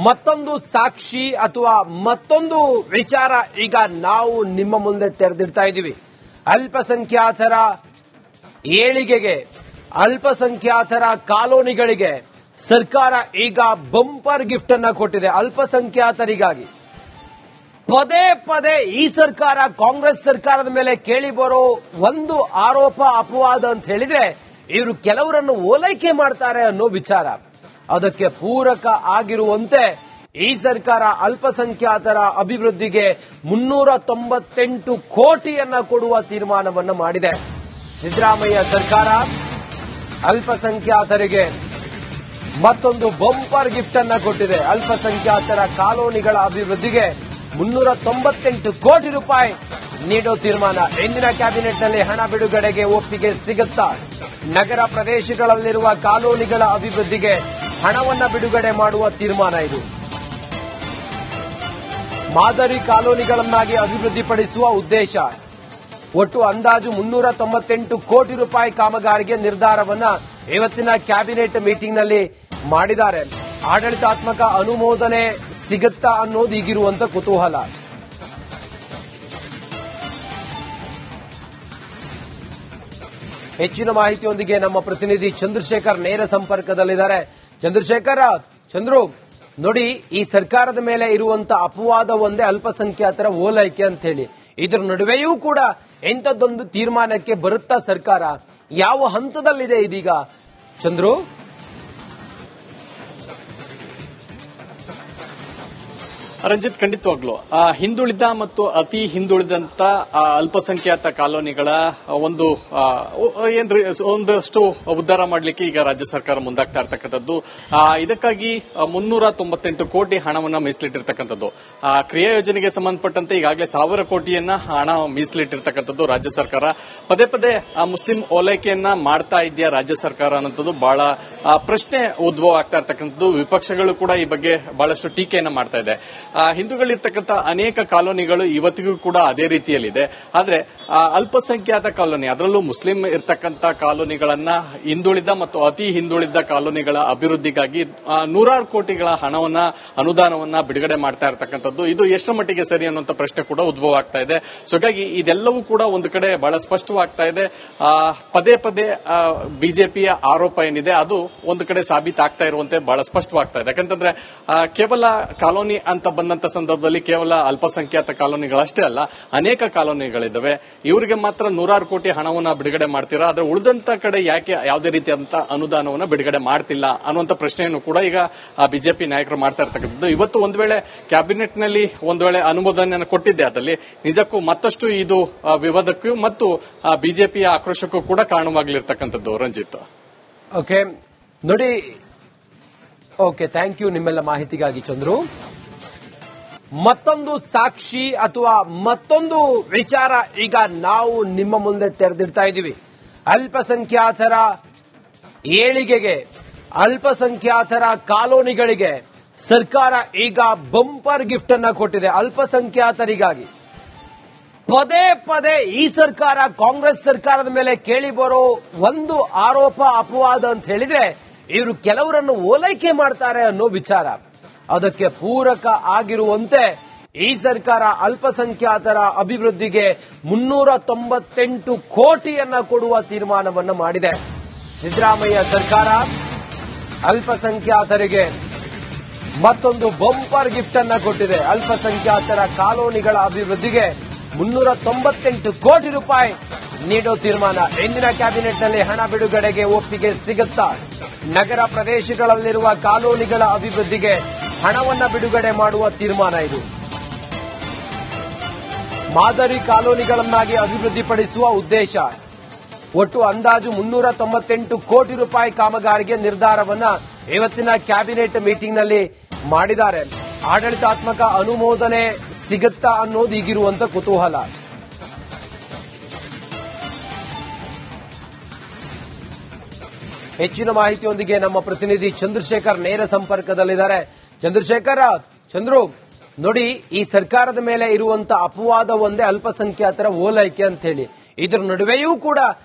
ಮತ್ತೊಂದು ಸಾಕ್ಷಿ ಅಥವಾ ಮತ್ತೊಂದು ವಿಚಾರ ಈಗ ನಾವು ನಿಮ್ಮ ಮುಂದೆ ತೆರೆದಿಡ್ತಾ ಇದ್ದೀವಿ. ಅಲ್ಪಸಂಖ್ಯಾತರ ಏಳಿಗೆಗೆ, ಅಲ್ಪಸಂಖ್ಯಾತರ ಕಾಲೋನಿಗಳಿಗೆ ಸರ್ಕಾರ ಈಗ ಬಂಪರ್ ಗಿಫ್ಟ್ ಅನ್ನ ಕೊಟ್ಟಿದೆ. ಅಲ್ಪಸಂಖ್ಯಾತರಿಗಾಗಿ ಪದೇ ಪದೇ ಈ ಸರ್ಕಾರ, ಕಾಂಗ್ರೆಸ್ ಸರ್ಕಾರದ ಮೇಲೆ ಕೇಳಿ ಬರೋ ಒಂದು ಆರೋಪ ಅಪವಾದ ಅಂತ ಹೇಳಿದ್ರೆ, ಇವರು ಕೆಲವರನ್ನು ಓಲೈಕೆ ಮಾಡ್ತಾರೆ ಅನ್ನೋ ವಿಚಾರ. ಅದಕ್ಕೆ ಪೂರಕ ಆಗಿರುವಂತೆ ಈ ಸರ್ಕಾರ ಅಲ್ಪಸಂಖ್ಯಾತರ ಅಭಿವೃದ್ಧಿಗೆ 398 ಕೋಟಿಯನ್ನ ಕೊಡುವ ತೀರ್ಮಾನವನ್ನು ಮಾಡಿದೆ. ಸಿದ್ದರಾಮಯ್ಯ ಸರ್ಕಾರ ಅಲ್ಪಸಂಖ್ಯಾತರಿಗೆ ಮತ್ತೊಂದು ಬಂಪರ್ ಗಿಫ್ಟ್ ಅನ್ನ ಕೊಟ್ಟಿದೆ. ಅಲ್ಪಸಂಖ್ಯಾತರ ಕಾಲೋನಿಗಳ ಅಭಿವೃದ್ಧಿಗೆ 398 ಕೋಟಿ ರೂಪಾಯಿ ನೀಡೋ ತೀರ್ಮಾನ. ಇಂದಿನ ಕ್ಯಾಬಿನೆಟ್ನಲ್ಲಿ ಹಣ ಬಿಡುಗಡೆಗೆ ಒಪ್ಪಿಗೆ ಸಿಗುತ್ತಾ? ನಗರ ಪ್ರದೇಶಗಳಲ್ಲಿರುವ ಕಾಲೋನಿಗಳ ಅಭಿವೃದ್ಧಿಗೆ ಹಣವನ್ನ ಬಿಡುಗಡೆ ಮಾಡುವ ತೀರ್ಮಾನ ಇದು. ಮಾದರಿ ಕಾಲೋನಿಗಳನ್ನಾಗಿ ಅಭಿವೃದ್ಧಿಪಡಿಸುವ ಉದ್ದೇಶ. ಒಟ್ಟು ಅಂದಾಜು 398 ಕೋಟಿ ರೂಪಾಯಿ ಕಾಮಗಾರಿಗೆ ನಿರ್ಧಾರವನ್ನ ಇವತ್ತಿನ ಕ್ಯಾಬಿನೆಟ್ ಮೀಟಿಂಗ್ನಲ್ಲಿ ಮಾಡಿದ್ದಾರೆ. ಆಡಳಿತಾತ್ಮಕ ಅನುಮೋದನೆ ಸಿಗುತ್ತಾ ಅನ್ನೋದು ಈಗಿರುವಂತ ಕುತೂಹಲ. ಹೆಚ್ಚಿನ ಮಾಹಿತಿಯೊಂದಿಗೆ ನಮ್ಮ ಪ್ರತಿನಿಧಿ ಚಂದ್ರಶೇಖರ್ ನೇರ ಸಂಪರ್ಕದಲ್ಲಿದ್ದಾರೆ. ಚಂದ್ರು, ನೋಡಿ, ಈ ಸರ್ಕಾರದ ಮೇಲೆ ಇರುವಂತ ಅಪವಾದ ಒಂದೇ ಅಲ್ಪಸಂಖ್ಯಾತರ ಓಲೈಕೆ ಅಂತ ಹೇಳಿ. ಇದರ ನಡುವೆಯೂ ಕೂಡ ಎಂಥದ್ದೊಂದು ತೀರ್ಮಾನಕ್ಕೆ ಬರುತ್ತಾ ಸರ್ಕಾರ? ಯಾವ ಹಂತದಲ್ಲಿದೆ ಇದೀಗ ಚಂದ್ರು? ರಂಜಿತ್, ಖಂಡಿತವಾಗ್ಲು ಹಿಂದುಳಿದ ಮತ್ತು ಅತಿ ಹಿಂದುಳಿದಂತ ಅಲ್ಪಸಂಖ್ಯಾತ ಕಾಲೋನಿಗಳ ಒಂದಷ್ಟು ಉದ್ಧಾರ ಮಾಡಲಿಕ್ಕೆ ಈಗ ರಾಜ್ಯ ಸರ್ಕಾರ ಮುಂದಾಗ್ತಾ ಇರ್ತಕ್ಕಂಥದ್ದು. ಇದಕ್ಕಾಗಿ 398 ಕೋಟಿ ಹಣವನ್ನ ಮೀಸಲಿಟ್ಟಿರ್ತಕ್ಕಂಥದ್ದು. ಕ್ರಿಯಾ ಯೋಜನೆಗೆ ಸಂಬಂಧಪಟ್ಟಂತೆ ಈಗಾಗಲೇ 1000 ಕೋಟಿಯನ್ನ ಹಣ ಮೀಸಲಿಟ್ಟಿರ್ತಕ್ಕಂಥದ್ದು ರಾಜ್ಯ ಸರ್ಕಾರ. ಪದೇ ಪದೇ ಮುಸ್ಲಿಂ ಓಲೈಕೆಯನ್ನ ಮಾಡ್ತಾ ಇದೆಯಾ ರಾಜ್ಯ ಸರ್ಕಾರ ಅನ್ನೋದು ಬಹಳ ಪ್ರಶ್ನೆ ಉದ್ಭವ ಆಗ್ತಾ ಇರ್ತಕ್ಕಂಥದ್ದು. ವಿಪಕ್ಷಗಳು ಕೂಡ ಈ ಬಗ್ಗೆ ಬಹಳಷ್ಟು ಟೀಕೆಯನ್ನ ಮಾಡ್ತಾ ಇದೆ. ಹಿಂದೂಗಳಿರ್ತಕ್ಕಂಥ ಅನೇಕ ಕಾಲೋನಿಗಳು ಇವತ್ತಿಗೂ ಕೂಡ ಅದೇ ರೀತಿಯಲ್ಲಿದೆ. ಆದ್ರೆ ಅಲ್ಪಸಂಖ್ಯಾತ ಕಾಲೋನಿ, ಅದರಲ್ಲೂ ಮುಸ್ಲಿಂ ಇರ್ತಕ್ಕಂಥ ಕಾಲೋನಿಗಳನ್ನ ಹಿಂದುಳಿದ ಮತ್ತು ಅತಿ ಹಿಂದುಳಿದ ಕಾಲೋನಿಗಳ ಅಭಿವೃದ್ಧಿಗಾಗಿ 100 ಕೋಟಿಗಳ ಹಣವನ್ನ, ಅನುದಾನವನ್ನ ಬಿಡುಗಡೆ ಮಾಡ್ತಾ ಇರತಕ್ಕಂಥದ್ದು. ಇದು ಎಷ್ಟರ ಮಟ್ಟಿಗೆ ಸರಿ ಅನ್ನುವಂಥ ಪ್ರಶ್ನೆ ಕೂಡ ಉದ್ಭವ ಆಗ್ತಾ ಇದೆ. ಸೊ ಹೀಗಾಗಿ ಇದೆಲ್ಲವೂ ಕೂಡ ಒಂದು ಕಡೆ ಬಹಳ ಸ್ಪಷ್ಟವಾಗ್ತಾ ಇದೆ. ಪದೇ ಪದೇ ಬಿಜೆಪಿಯ ಆರೋಪ ಏನಿದೆ ಅದು ಒಂದು ಕಡೆ ಸಾಬೀತಾಗ್ತಾ ಇರುವಂತೆ ಬಹಳ ಸ್ಪಷ್ಟವಾಗ್ತಾ ಇದೆ. ಯಾಕಂತಂದ್ರೆ ಕೇವಲ ಕಾಲೋನಿ ಅಂತ ಬಂದಂತ ಸಂದರ್ಭದಲ್ಲಿ ಕೇವಲ ಅಲ್ಪಸಂಖ್ಯಾತ ಕಾಲೋನಿಗಳಷ್ಟೇ ಅಲ್ಲ, ಅನೇಕ ಕಾಲೋನಿಗಳಿದ್ದಾವೆ. ಇವರಿಗೆ ಮಾತ್ರ 100 ಕೋಟಿ ಹಣವನ್ನ ಬಿಡುಗಡೆ ಮಾಡ್ತೀರಾ, ಆದ್ರೆ ಉಳಿದಂತ ಕಡೆ ಯಾಕೆ ಯಾವುದೇ ರೀತಿಯಾದಂತಹ ಅನುದಾನವನ್ನ ಬಿಡುಗಡೆ ಮಾಡ್ತಿಲ್ಲ ಅನ್ನುವಂತ ಪ್ರಶ್ನೆಯನ್ನು ಕೂಡ ಈಗ ಬಿಜೆಪಿ ನಾಯಕರು ಮಾಡ್ತಾ ಇರ್ತಕ್ಕಂಥದ್ದು. ಇವತ್ತು ಒಂದು ವೇಳೆ ಕ್ಯಾಬಿನೆಟ್ ನಲ್ಲಿ ಅನುಮೋದನೆಯನ್ನು ಕೊಟ್ಟಿದ್ದೆ, ಅದರಲ್ಲಿ ನಿಜಕ್ಕೂ ಮತ್ತಷ್ಟು ಇದು ವಿವಾದಕ್ಕೂ ಮತ್ತು ಬಿಜೆಪಿಯ ಆಕ್ರೋಶಕ್ಕೂ ಕೂಡ ಕಾರಣವಾಗಲಿರ್ತಕ್ಕಂಥದ್ದು. ರಂಜಿತ್, ಓಕೆ ನೋಡಿ, ಓಕೆ, ಥ್ಯಾಂಕ್ ಯು ನಿಮ್ಮೆಲ್ಲ ಮಾಹಿತಿಗಾಗಿ ಚಂದ್ರು. ಮತ್ತೊಂದು ಸಾಕ್ಷಿ ಅಥವಾ ಮತ್ತೊಂದು ವಿಚಾರ ಈಗ ನಾವು ನಿಮ್ಮ ಮುಂದೆ ತೆರೆದಿಡ್ತಾ ಇದ್ದೀವಿ. ಅಲ್ಪಸಂಖ್ಯಾತರ ಏಳಿಗೆಗೆ, ಅಲ್ಪಸಂಖ್ಯಾತರ ಕಾಲೋನಿಗಳಿಗೆ ಸರ್ಕಾರ ಈಗ ಬಂಪರ್ ಗಿಫ್ಟ್ ಅನ್ನ ಕೊಟ್ಟಿದೆ. ಅಲ್ಪಸಂಖ್ಯಾತರಿಗಾಗಿ ಪದೇ ಪದೇ ಈ ಸರ್ಕಾರ, ಕಾಂಗ್ರೆಸ್ ಸರ್ಕಾರದ ಮೇಲೆ ಕೇಳಿ ಬರೋ ಒಂದು ಆರೋಪ ಅಪವಾದ ಅಂತ ಹೇಳಿದ್ರೆ, ಇವರು ಕೆಲವರನ್ನು ಓಲೈಕೆ ಮಾಡ್ತಾರೆ ಅನ್ನೋ ವಿಚಾರ. ಅದಕ್ಕೆ ಪೂರಕ ಆಗಿರುವಂತೆ ಈ ಸರ್ಕಾರ ಅಲ್ಪಸಂಖ್ಯಾತರ ಅಭಿವೃದ್ಧಿಗೆ 398 ಕೋಟಿಯನ್ನ ಕೊಡುವ ತೀರ್ಮಾನವನ್ನು ಮಾಡಿದೆ. ಸಿದ್ದರಾಮಯ್ಯ ಸರ್ಕಾರ ಅಲ್ಪಸಂಖ್ಯಾತರಿಗೆ ಮತ್ತೊಂದು ಬಂಪರ್ ಗಿಫ್ಟ್ ಅನ್ನ ಕೊಟ್ಟಿದೆ. ಅಲ್ಪಸಂಖ್ಯಾತರ ಕಾಲೋನಿಗಳ ಅಭಿವೃದ್ಧಿಗೆ 398 ಕೋಟಿ ರೂಪಾಯಿ ನೀಡೋ ತೀರ್ಮಾನ. ಇಂದಿನ ಕ್ಯಾಬಿನೆಟ್ನಲ್ಲಿ ಹಣ ಬಿಡುಗಡೆಗೆ ಒಪ್ಪಿಗೆ ಸಿಗುತ್ತಾ? ನಗರ ಪ್ರದೇಶಗಳಲ್ಲಿರುವ ಕಾಲೋನಿಗಳ ಅಭಿವೃದ್ಧಿಗೆ ಹಣವನ್ನ ಬಿಡುಗಡೆ ಮಾಡುವ ತೀರ್ಮಾನ ಇದು. ಮಾದರಿ ಕಾಲೋನಿಗಳನ್ನಾಗಿ ಅಭಿವೃದ್ಧಿಪಡಿಸುವ ಉದ್ದೇಶ. ಒಟ್ಟು ಅಂದಾಜು 398 ಕೋಟಿ ರೂಪಾಯಿ ಕಾಮಗಾರಿಗೆ ನಿರ್ಧಾರವನ್ನ ಇವತ್ತಿನ ಕ್ಯಾಬಿನೆಟ್ ಮೀಟಿಂಗ್ನಲ್ಲಿ ಮಾಡಿದ್ದಾರೆ. ಆಡಳಿತಾತ್ಮಕ ಅನುಮೋದನೆ ಸಿಗುತ್ತಾ ಅನ್ನೋದು ಈಗಿರುವಂತ ಕುತೂಹಲ. ಹೆಚ್ಚಿನ ಮಾಹಿತಿಯೊಂದಿಗೆ ನಮ್ಮ ಪ್ರತಿನಿಧಿ ಚಂದ್ರಶೇಖರ್ ನೇರ ಸಂಪರ್ಕದಲ್ಲಿದ್ದಾರೆ. ಚಂದ್ರು, ನೋಡಿ, ಈ ಸರ್ಕಾರದ ಮೇಲೆ ಇರುವಂತ ಅಪವಾದ ಒಂದೇ ಅಲ್ಪಸಂಖ್ಯಾತರ ಓಲೈಕೆ ಅಂತ ಹೇಳಿ. ಇದರ ನಡುವೆಯೂ ಕೂಡ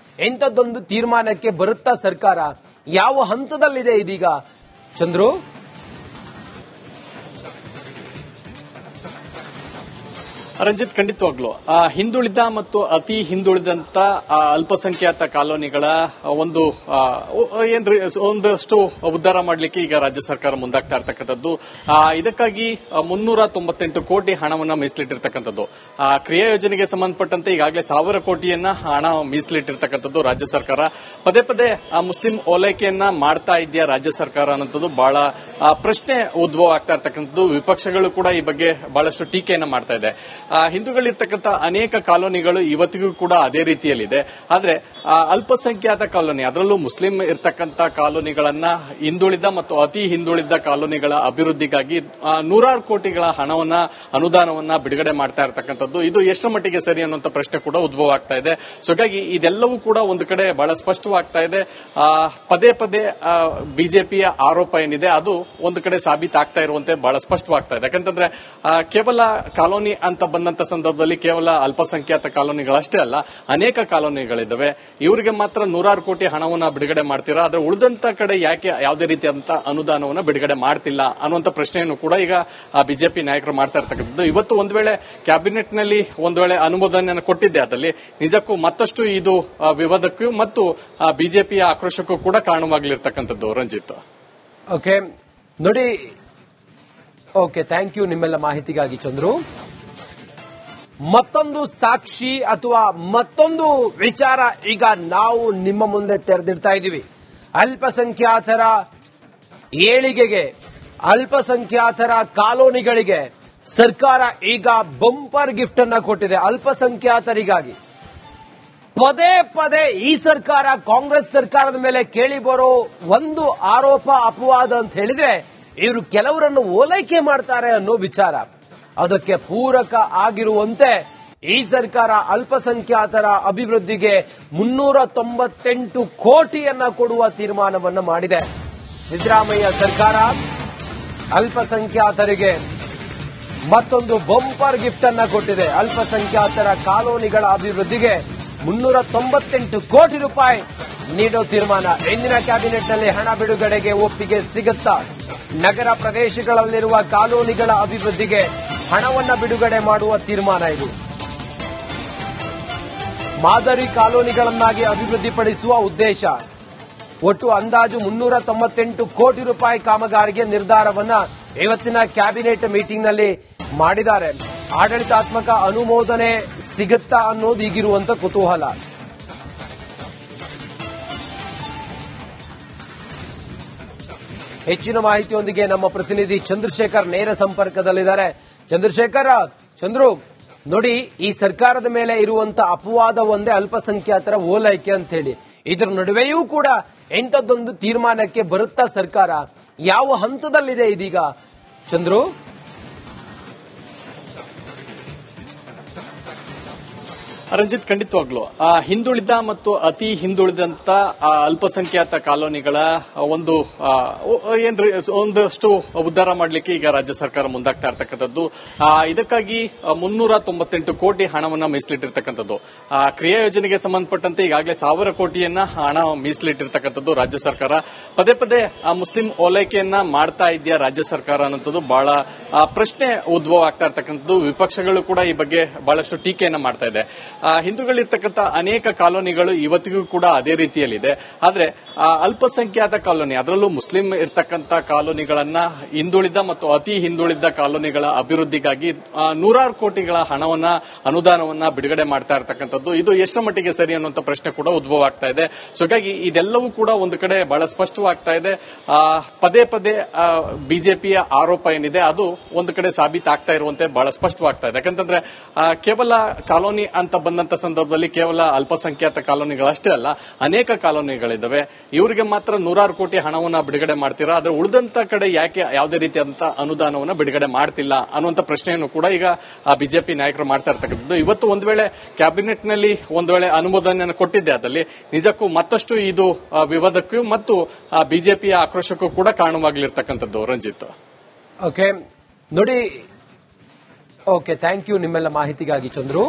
ಎಂಥದ್ದೊಂದು ತೀರ್ಮಾನಕ್ಕೆ ಬರುತ್ತಾ ಸರ್ಕಾರ? ಯಾವ ಹಂತದಲ್ಲಿದೆ ಇದೀಗ ಚಂದ್ರು? ರಂಜಿತ್, ಖಂಡಿತವಾಗ್ಲು ಹಿಂದುಳಿದ ಮತ್ತು ಅತಿ ಹಿಂದುಳಿದಂತ ಅಲ್ಪಸಂಖ್ಯಾತ ಕಾಲೋನಿಗಳ ಒಂದಷ್ಟು ಉದ್ಧಾರ ಮಾಡಲಿಕ್ಕೆ ಈಗ ರಾಜ್ಯ ಸರ್ಕಾರ ಮುಂದಾಗ್ತಾ ಇರತಕ್ಕಂಥದ್ದು. ಇದಕ್ಕಾಗಿ 398 ಕೋಟಿ ಹಣವನ್ನು ಮೀಸಲಿಟ್ಟಿರ್ತಕ್ಕಂಥದ್ದು. ಕ್ರಿಯಾ ಯೋಜನೆಗೆ ಸಂಬಂಧಪಟ್ಟಂತೆ ಈಗಾಗಲೇ 1000 ಕೋಟಿಯನ್ನ ಹಣ ಮೀಸಲಿಟ್ಟಿರ್ತಕ್ಕಂಥದ್ದು ರಾಜ್ಯ ಸರ್ಕಾರ. ಪದೇ ಪದೇ ಮುಸ್ಲಿಂ ಓಲೈಕೆಯನ್ನ ಮಾಡ್ತಾ ಇದೆಯಾ ರಾಜ್ಯ ಸರ್ಕಾರ ಅನ್ನೋದು ಬಹಳ ಪ್ರಶ್ನೆ ಉದ್ಭವ ಆಗ್ತಾ ಇರ್ತಕ್ಕಂಥದ್ದು. ವಿಪಕ್ಷಗಳು ಕೂಡ ಈ ಬಗ್ಗೆ ಬಹಳಷ್ಟು ಟೀಕೆಯನ್ನ ಮಾಡ್ತಾ ಇದೆ. ಹಿಂದೂಗಳಿರ್ತಕ್ಕಂಥ ಅನೇಕ ಕಾಲೋನಿಗಳು ಇವತ್ತಿಗೂ ಕೂಡ ಅದೇ ರೀತಿಯಲ್ಲಿದೆ. ಆದ್ರೆ ಅಲ್ಪಸಂಖ್ಯಾತ ಕಾಲೋನಿ, ಅದರಲ್ಲೂ ಮುಸ್ಲಿಂ ಇರ್ತಕ್ಕಂಥ ಕಾಲೋನಿಗಳನ್ನ ಹಿಂದುಳಿದ ಮತ್ತು ಅತಿ ಹಿಂದುಳಿದ ಕಾಲೋನಿಗಳ ಅಭಿವೃದ್ಧಿಗಾಗಿ 100 ಕೋಟಿಗಳ ಹಣವನ್ನ, ಅನುದಾನವನ್ನ ಬಿಡುಗಡೆ ಮಾಡ್ತಾ ಇರತಕ್ಕಂಥದ್ದು. ಇದು ಎಷ್ಟರ ಮಟ್ಟಿಗೆ ಸರಿ ಅನ್ನುವಂಥ ಪ್ರಶ್ನೆ ಕೂಡ ಉದ್ಭವ ಆಗ್ತಾ ಇದೆ. ಸೊ ಹೀಗಾಗಿ ಇದೆಲ್ಲವೂ ಕೂಡ ಒಂದು ಕಡೆ ಬಹಳ ಸ್ಪಷ್ಟವಾಗ್ತಾ ಇದೆ. ಪದೇ ಪದೇ ಬಿಜೆಪಿಯ ಆರೋಪ ಏನಿದೆ ಅದು ಒಂದು ಕಡೆ ಸಾಬೀತಾಗ್ತಾ ಇರುವಂತೆ ಬಹಳ ಸ್ಪಷ್ಟವಾಗ್ತಾ ಇದೆ. ಯಾಕಂತಂದ್ರೆ ಕೇವಲ ಕಾಲೋನಿ ಅಂತ ಬಂದಂತ ಸಂದರ್ಭದಲ್ಲಿ ಕೇವಲ ಅಲ್ಪಸಂಖ್ಯಾತ ಕಾಲೋನಿಗಳಷ್ಟೇ ಅಲ್ಲ, ಅನೇಕ ಕಾಲೋನಿಗಳಿದ್ದಾವೆ. ಇವರಿಗೆ ಮಾತ್ರ 100 ಕೋಟಿ ಹಣವನ್ನ ಬಿಡುಗಡೆ ಮಾಡ್ತೀರಾ, ಆದ್ರೆ ಉಳಿದಂತ ಕಡೆ ಯಾಕೆ ಯಾವುದೇ ರೀತಿಯಾದಂತಹ ಅನುದಾನವನ್ನ ಬಿಡುಗಡೆ ಮಾಡ್ತಿಲ್ಲ ಅನ್ನುವಂಥ ಪ್ರಶ್ನೆಯನ್ನು ಕೂಡ ಈಗ ಬಿಜೆಪಿ ನಾಯಕರು ಮಾಡ್ತಾ ಇರ್ತಕ್ಕಂಥದ್ದು. ಇವತ್ತು ಒಂದು ವೇಳೆ ಕ್ಯಾಬಿನೆಟ್ ನಲ್ಲಿ ಅನುಮೋದನೆಯನ್ನು ಕೊಟ್ಟಿದ್ದೆ, ಅದರಲ್ಲಿ ನಿಜಕ್ಕೂ ಮತ್ತಷ್ಟು ಇದು ವಿವಾದಕ್ಕೂ ಮತ್ತು ಬಿಜೆಪಿಯ ಆಕ್ರೋಶಕ್ಕೂ ಕೂಡ ಕಾರಣವಾಗಲಿರ್ತಕ್ಕಂಥದ್ದು. ರಂಜಿತ್, ಓಕೆ ನೋಡಿ, ಓಕೆ, ಥ್ಯಾಂಕ್ ಯು ನಿಮ್ಮೆಲ್ಲ ಮಾಹಿತಿಗಾಗಿ ಚಂದ್ರು. ಮತ್ತೊಂದು ಸಾಕ್ಷಿ ಅಥವಾ ಮತ್ತೊಂದು ವಿಚಾರ ಈಗ ನಾವು ನಿಮ್ಮ ಮುಂದೆ ತೆರೆದಿಡ್ತಾ ಇದ್ದೀವಿ. ಅಲ್ಪಸಂಖ್ಯಾತರ ಏಳಿಗೆಗೆ, ಅಲ್ಪಸಂಖ್ಯಾತರ ಕಾಲೋನಿಗಳಿಗೆ ಸರ್ಕಾರ ಈಗ ಬಂಪರ್ ಗಿಫ್ಟ್ ಅನ್ನ ಕೊಟ್ಟಿದೆ. ಅಲ್ಪಸಂಖ್ಯಾತರಿಗಾಗಿ ಪದೇ ಪದೇ ಈ ಸರ್ಕಾರ, ಕಾಂಗ್ರೆಸ್ ಸರ್ಕಾರದ ಮೇಲೆ ಕೇಳಿ ಬರೋ ಒಂದು ಆರೋಪ, ಅಪವಾದ ಅಂತ ಹೇಳಿದ್ರೆ ಇವರು ಕೆಲವರನ್ನು ಓಲೈಕೆ ಮಾಡ್ತಾರೆ ಅನ್ನೋ ವಿಚಾರ. ಅದಕ್ಕೆ ಪೂರಕ ಆಗಿರುವಂತೆ ಈ ಸರ್ಕಾರ ಅಲ್ಪಸಂಖ್ಯಾತರ ಅಭಿವೃದ್ಧಿಗೆ 398 ಕೋಟಿಯನ್ನ ಕೊಡುವ ತೀರ್ಮಾನವನ್ನು ಮಾಡಿದೆ. ಸಿದ್ದರಾಮಯ್ಯ ಸರ್ಕಾರ ಅಲ್ಪಸಂಖ್ಯಾತರಿಗೆ ಮತ್ತೊಂದು ಬಂಪರ್ ಗಿಫ್ಟ್ ಅನ್ನ ಕೊಟ್ಟಿದೆ. ಅಲ್ಪಸಂಖ್ಯಾತರ ಕಾಲೋನಿಗಳ ಅಭಿವೃದ್ಧಿಗೆ 398 ಕೋಟಿ ರೂಪಾಯಿ ನೀಡೋ ತೀರ್ಮಾನ. ಇಂದಿನ ಕ್ಯಾಬಿನೆಟ್ನಲ್ಲಿ ಹಣ ಬಿಡುಗಡೆಗೆ ಒಪ್ಪಿಗೆ ಸಿಗುತ್ತಾ? ನಗರ ಪ್ರದೇಶಗಳಲ್ಲಿರುವ ಕಾಲೋನಿಗಳ ಅಭಿವೃದ್ಧಿಗೆ ಹಣವನ್ನ ಬಿಡುಗಡೆ ಮಾಡುವ ತೀರ್ಮಾನ ಇದು. ಮಾದರಿ ಕಾಲೋನಿಗಳನ್ನಾಗಿ ಅಭಿವೃದ್ಧಿಪಡಿಸುವ ಉದ್ದೇಶ. ಒಟ್ಟು ಅಂದಾಜು 398 ಕೋಟಿ ರೂಪಾಯಿ ಕಾಮಗಾರಿಗೆ ನಿರ್ಧಾರವನ್ನ ಇವತ್ತಿನ ಕ್ಯಾಬಿನೆಟ್ ಮೀಟಿಂಗ್ನಲ್ಲಿ ಮಾಡಿದ್ದಾರೆ. ಆಡಳಿತಾತ್ಮಕ ಅನುಮೋದನೆ ಸಿಗುತ್ತಾ ಅನ್ನೋದು ಈಗಿರುವಂತ ಕುತೂಹಲ. ಹೆಚ್ಚಿನ ಮಾಹಿತಿಯೊಂದಿಗೆ ನಮ್ಮ ಪ್ರತಿನಿಧಿ ಚಂದ್ರಶೇಖರ್ ನೇರ ಸಂಪರ್ಕದಲ್ಲಿದ್ದಾರೆ. ಚಂದ್ರು, ನೋಡಿ, ಈ ಸರ್ಕಾರದ ಮೇಲೆ ಇರುವಂತ ಅಪವಾದ ಒಂದೇ ಅಲ್ಪಸಂಖ್ಯಾತರ ಓಲೈಕೆ ಅಂತ ಹೇಳಿ. ಇದರ ನಡುವೆಯೂ ಕೂಡ ಎಂಥದ್ದೊಂದು ತೀರ್ಮಾನಕ್ಕೆ ಬರುತ್ತಾ ಸರ್ಕಾರ? ಯಾವ ಹಂತದಲ್ಲಿದೆ ಇದೀಗ ಚಂದ್ರು? ರಂಜಿತ್, ಖಂಡಿತವಾಗ್ಲು ಹಿಂದುಳಿದ ಮತ್ತು ಅತಿ ಹಿಂದುಳಿದಂತ ಅಲ್ಪಸಂಖ್ಯಾತ ಕಾಲೋನಿಗಳ ಒಂದಷ್ಟು ಉದ್ಧಾರ ಮಾಡಲಿಕ್ಕೆ ಈಗ ರಾಜ್ಯ ಸರ್ಕಾರ ಮುಂದಾಗ್ತಾ ಇರತಕ್ಕಂಥದ್ದು. ಇದಕ್ಕಾಗಿ 398 ಕೋಟಿ ಹಣವನ್ನ ಮೀಸಲಿಟ್ಟಿರ್ತಕ್ಕಂಥದ್ದು. ಕ್ರಿಯಾ ಯೋಜನೆಗೆ ಸಂಬಂಧಪಟ್ಟಂತೆ ಈಗಾಗಲೇ 1000 ಕೋಟಿಯನ್ನ ಹಣ ಮೀಸಲಿಟ್ಟಿರ್ತಕ್ಕಂಥದ್ದು ರಾಜ್ಯ ಸರ್ಕಾರ. ಪದೇ ಪದೇ ಮುಸ್ಲಿಂ ಓಲೈಕೆಯನ್ನ ಮಾಡ್ತಾ ಇದೆಯಾ ರಾಜ್ಯ ಸರ್ಕಾರ ಅನ್ನೋದು ಬಹಳ ಪ್ರಶ್ನೆ ಉದ್ಭವ ಆಗ್ತಾ ಇರ್ತಕ್ಕಂಥದ್ದು. ವಿಪಕ್ಷಗಳು ಕೂಡ ಈ ಬಗ್ಗೆ ಬಹಳಷ್ಟು ಟೀಕೆಯನ್ನ ಮಾಡ್ತಾ ಇದೆ. ಹಿಂದೂಗಳಿರ್ತಕ್ಕಂಥ ಅನೇಕ ಕಾಲೋನಿಗಳು ಇವತ್ತಿಗೂ ಕೂಡ ಅದೇ ರೀತಿಯಲ್ಲಿದೆ. ಆದ್ರೆ ಅಲ್ಪಸಂಖ್ಯಾತ ಕಾಲೋನಿ, ಅದರಲ್ಲೂ ಮುಸ್ಲಿಂ ಇರ್ತಕ್ಕಂಥ ಕಾಲೋನಿಗಳನ್ನ ಹಿಂದುಳಿದ ಮತ್ತು ಅತಿ ಹಿಂದುಳಿದ ಕಾಲೋನಿಗಳ ಅಭಿವೃದ್ಧಿಗಾಗಿ 100 ಕೋಟಿಗಳ ಹಣವನ್ನ, ಅನುದಾನವನ್ನ ಬಿಡುಗಡೆ ಮಾಡ್ತಾ ಇರತಕ್ಕಂಥದ್ದು. ಇದು ಎಷ್ಟರ ಮಟ್ಟಿಗೆ ಸರಿ ಅನ್ನುವಂಥ ಪ್ರಶ್ನೆ ಕೂಡ ಉದ್ಭವ ಆಗ್ತಾ ಇದೆ. ಸೊ ಹೀಗಾಗಿ ಇದೆಲ್ಲವೂ ಕೂಡ ಒಂದು ಕಡೆ ಬಹಳ ಸ್ಪಷ್ಟವಾಗ್ತಾ ಇದೆ. ಪದೇ ಪದೇ ಬಿಜೆಪಿಯ ಆರೋಪ ಏನಿದೆ ಅದು ಒಂದು ಕಡೆ ಸಾಬೀತಾಗ್ತಾ ಇರುವಂತೆ ಬಹಳ ಸ್ಪಷ್ಟವಾಗ್ತಾ ಇದೆ. ಯಾಕಂತಂದ್ರೆ ಕೇವಲ ಕಾಲೋನಿ ಅಂತ ಬಂದಂತ ಸಂದರ್ಭದಲ್ಲಿ ಕೇವಲ ಅಲ್ಪಸಂಖ್ಯಾತ ಕಾಲೋನಿಗಳಷ್ಟೇ ಅಲ್ಲ, ಅನೇಕ ಕಾಲೋನಿಗಳಿದ್ದಾವೆ. ಇವರಿಗೆ ಮಾತ್ರ 100 ಕೋಟಿ ಹಣವನ್ನ ಬಿಡುಗಡೆ ಮಾಡ್ತೀರಾ, ಆದ್ರೆ ಉಳಿದಂತ ಕಡೆ ಯಾಕೆ ಯಾವುದೇ ರೀತಿಯಾದಂತಹ ಅನುದಾನವನ್ನ ಬಿಡುಗಡೆ ಮಾಡ್ತಿಲ್ಲ ಅನ್ನುವಂಥ ಪ್ರಶ್ನೆಯನ್ನು ಕೂಡ ಈಗ ಬಿಜೆಪಿ ನಾಯಕರು ಮಾಡ್ತಾ ಇರ್ತಕ್ಕಂಥದ್ದು. ಇವತ್ತು ಒಂದು ವೇಳೆ ಕ್ಯಾಬಿನೆಟ್ ನಲ್ಲಿ ಅನುಮೋದನೆಯನ್ನು ಕೊಟ್ಟಿದ್ದೆ, ಅದರಲ್ಲಿ ನಿಜಕ್ಕೂ ಮತ್ತಷ್ಟು ಇದು ವಿವಾದಕ್ಕೂ ಮತ್ತು ಬಿಜೆಪಿಯ ಆಕ್ರೋಶಕ್ಕೂ ಕೂಡ ಕಾರಣವಾಗಲಿರ್ತಕ್ಕಂಥದ್ದು. ರಂಜಿತ್, ಓಕೆ ನೋಡಿ, ಓಕೆ, ಥ್ಯಾಂಕ್ ಯು ನಿಮ್ಮೆಲ್ಲ ಮಾಹಿತಿಗಾಗಿ ಚಂದ್ರು.